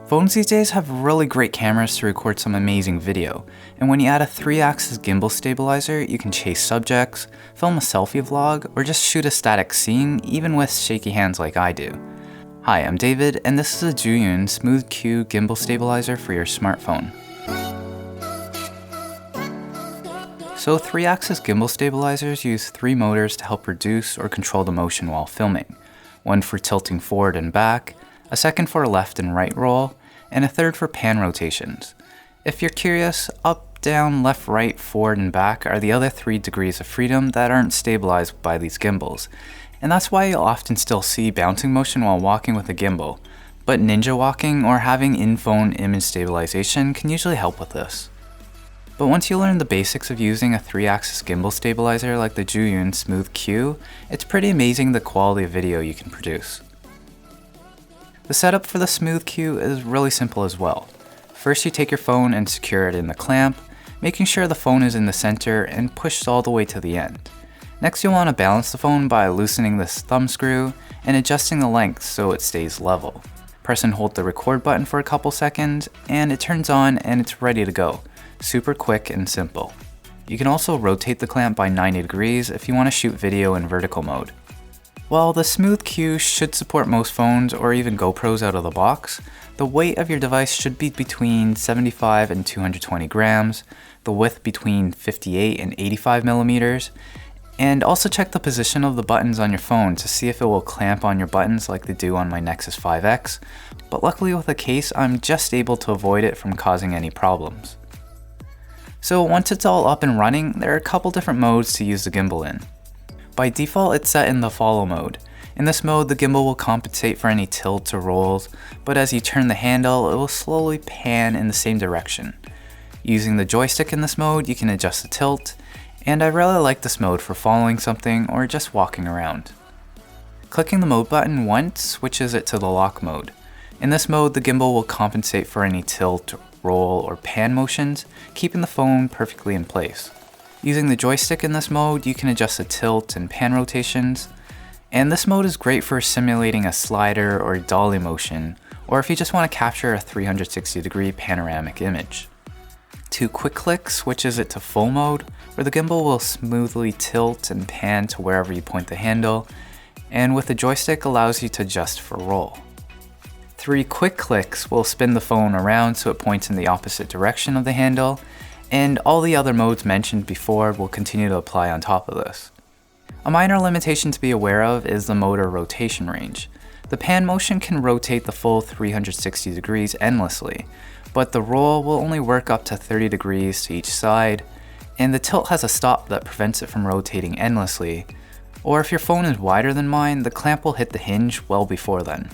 Phones these days have really great cameras to record some amazing video, and when you add a 3-axis gimbal stabilizer, you can chase subjects, film a selfie vlog, or just shoot a static scene even with shaky hands like I do. Hi, I'm David, and this is a Zhiyun Smooth Q gimbal stabilizer for your smartphone. So 3-axis gimbal stabilizers use 3 motors to help reduce or control the motion while filming. One for tilting forward and back, a second for left and right roll, and a third for pan rotations. If you're curious, up, down, left, right, forward, and back are the other 3 degrees of freedom that aren't stabilized by these gimbals. And that's why you'll often still see bouncing motion while walking with a gimbal. But ninja walking or having in-phone image stabilization can usually help with this. But once you learn the basics of using a 3-axis gimbal stabilizer like the Zhiyun Smooth Q, it's pretty amazing the quality of video you can produce. The setup for the Smooth Q is really simple as well. First you take your phone and secure it in the clamp, making sure the phone is in the center and pushed all the way to the end. Next you'll want to balance the phone by loosening this thumb screw and adjusting the length so it stays level. Press and hold the record button for a couple seconds and it turns on and it's ready to go. Super quick and simple. You can also rotate the clamp by 90 degrees if you want to shoot video in vertical mode. While the Smooth Q should support most phones or even GoPros out of the box, the weight of your device should be between 75 and 220 grams, the width between 58 and 85 millimeters, and also check the position of the buttons on your phone to see if it will clamp on your buttons like they do on my Nexus 5X, but luckily with the case I'm just able to avoid it from causing any problems. So once it's all up and running, there are a couple different modes to use the gimbal in. By default, it's set in the follow mode. In this mode, the gimbal will compensate for any tilts or rolls, but as you turn the handle, it will slowly pan in the same direction. Using the joystick in this mode, you can adjust the tilt, and I really like this mode for following something or just walking around. Clicking the mode button once switches it to the lock mode. In this mode, the gimbal will compensate for any tilt, roll, or pan motions, keeping the phone perfectly in place. Using the joystick in this mode, you can adjust the tilt and pan rotations, and this mode is great for simulating a slider or dolly motion, or if you just want to capture a 360-degree panoramic image. 2 quick clicks switches it to full mode, where the gimbal will smoothly tilt and pan to wherever you point the handle, and with the joystick allows you to adjust for roll. 3 quick clicks will spin the phone around so it points in the opposite direction of the handle, and all the other modes mentioned before will continue to apply on top of this. A minor limitation to be aware of is the motor rotation range. The pan motion can rotate the full 360 degrees endlessly, but the roll will only work up to 30 degrees to each side, and the tilt has a stop that prevents it from rotating endlessly, or if your phone is wider than mine, the clamp will hit the hinge well before then.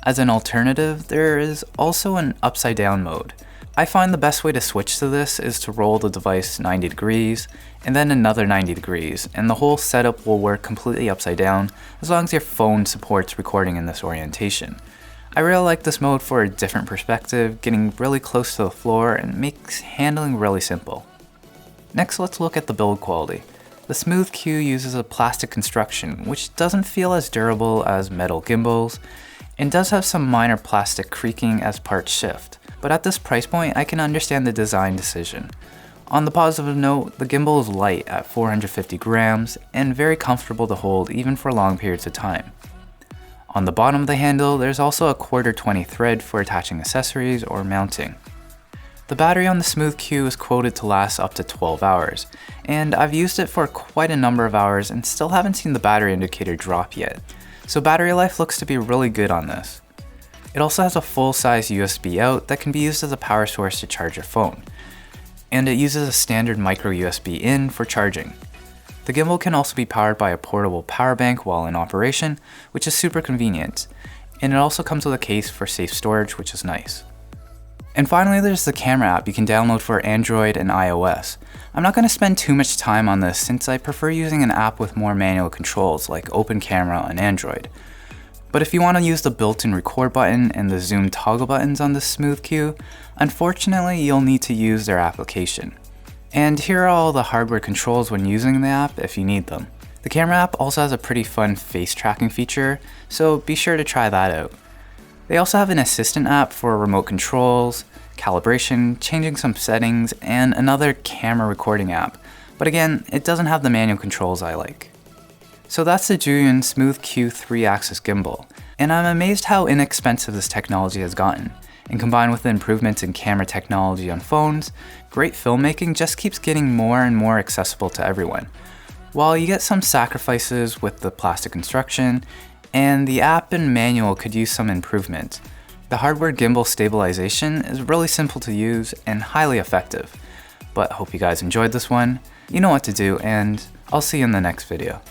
As an alternative, there is also an upside down mode. I find the best way to switch to this is to roll the device 90 degrees and then another 90 degrees, and the whole setup will work completely upside down as long as your phone supports recording in this orientation. I really like this mode for a different perspective, getting really close to the floor and makes handling really simple. Next, let's look at the build quality. The Smooth Q uses a plastic construction which doesn't feel as durable as metal gimbals and does have some minor plastic creaking as parts shift. But at this price point, I can understand the design decision. On the positive note, the gimbal is light at 450 grams and very comfortable to hold even for long periods of time. On the bottom of the handle, there's also a 1/4-20 thread for attaching accessories or mounting. The battery on the Smooth Q is quoted to last up to 12 hours, and I've used it for quite a number of hours and still haven't seen the battery indicator drop yet, so battery life looks to be really good on this. It also has a full-size USB out that can be used as a power source to charge your phone, and it uses a standard micro USB in for charging. The gimbal can also be powered by a portable power bank while in operation, which is super convenient, and it also comes with a case for safe storage, which is nice. And finally, there's the camera app you can download for Android and iOS. I'm not going to spend too much time on this since I prefer using an app with more manual controls like Open Camera on Android. But if you want to use the built-in record button and the zoom toggle buttons on the Smooth Q, unfortunately you'll need to use their application. And here are all the hardware controls when using the app if you need them. The camera app also has a pretty fun face tracking feature, so be sure to try that out. They also have an assistant app for remote controls, calibration, changing some settings, and another camera recording app. But again, it doesn't have the manual controls I like. So that's the Zhiyun Smooth Q 3-axis gimbal, and I'm amazed how inexpensive this technology has gotten. And combined with the improvements in camera technology on phones, great filmmaking just keeps getting more and more accessible to everyone. While you get some sacrifices with the plastic construction, and the app and manual could use some improvement, the hardware gimbal stabilization is really simple to use and highly effective. But hope you guys enjoyed this one. You know what to do, and I'll see you in the next video.